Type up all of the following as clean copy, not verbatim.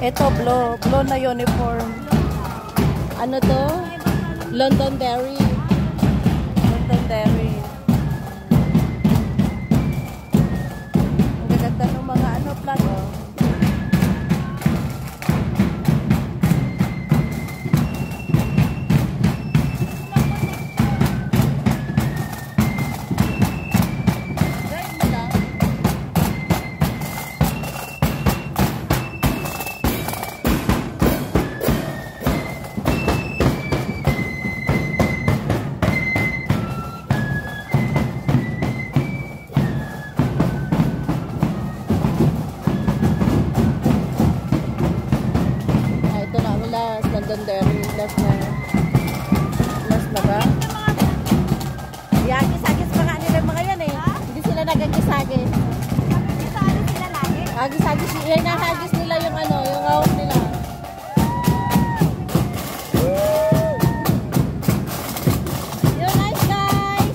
Ito, blue na uniform. Ano to? Londonderry. Londonderry. Ang gaganda ng mga ano, flag, oh. Londonderry, last na ba? Agis-agis pa nga nila mga yan eh. Hindi sila nag-agis-agis. Agis-agis sila lagi? Agis-agis, hinahagis nila yung ano, yung ahok nila. You're nice guys!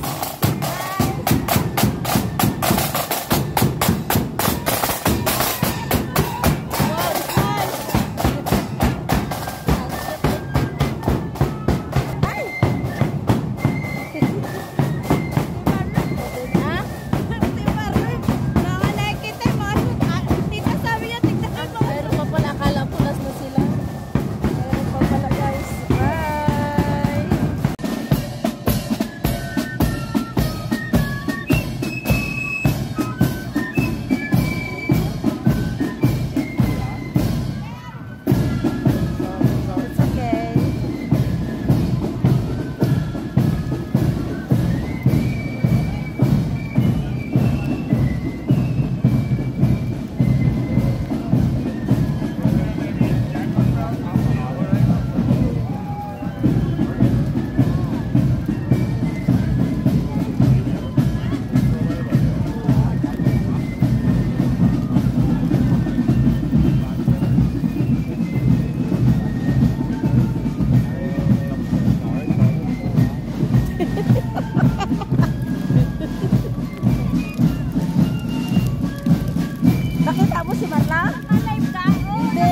Nakita mo si Marla? Naka-live ka? Hindi.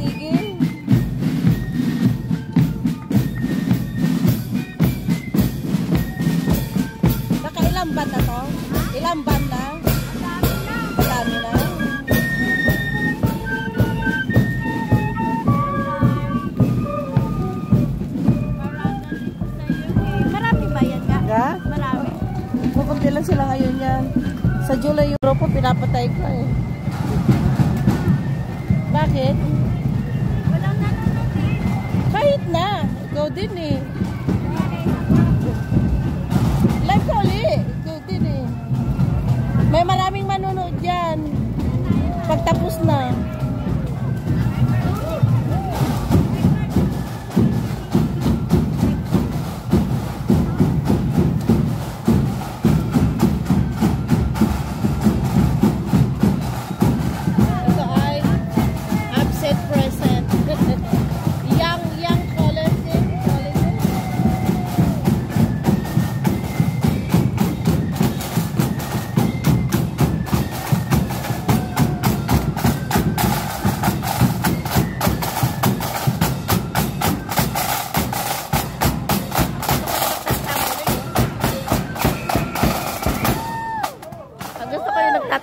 Tigil. Nakailang ban na to? Ilang ban na? Madami na. Marami ba yan ka? Marami. Pupunti lang sila ngayon yan. Sa July Europa, pinapatay ko eh. Bakit? Walang nanonood eh. Kahit na. Ikaw din eh. Live ka ulit. Ikaw din eh. May maraming manonood dyan. Pagtapos na.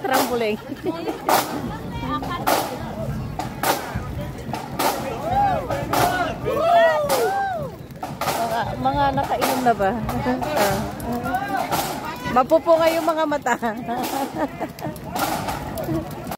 Trampoline. mga nakainom na ba? Mapupunga yung mga mata.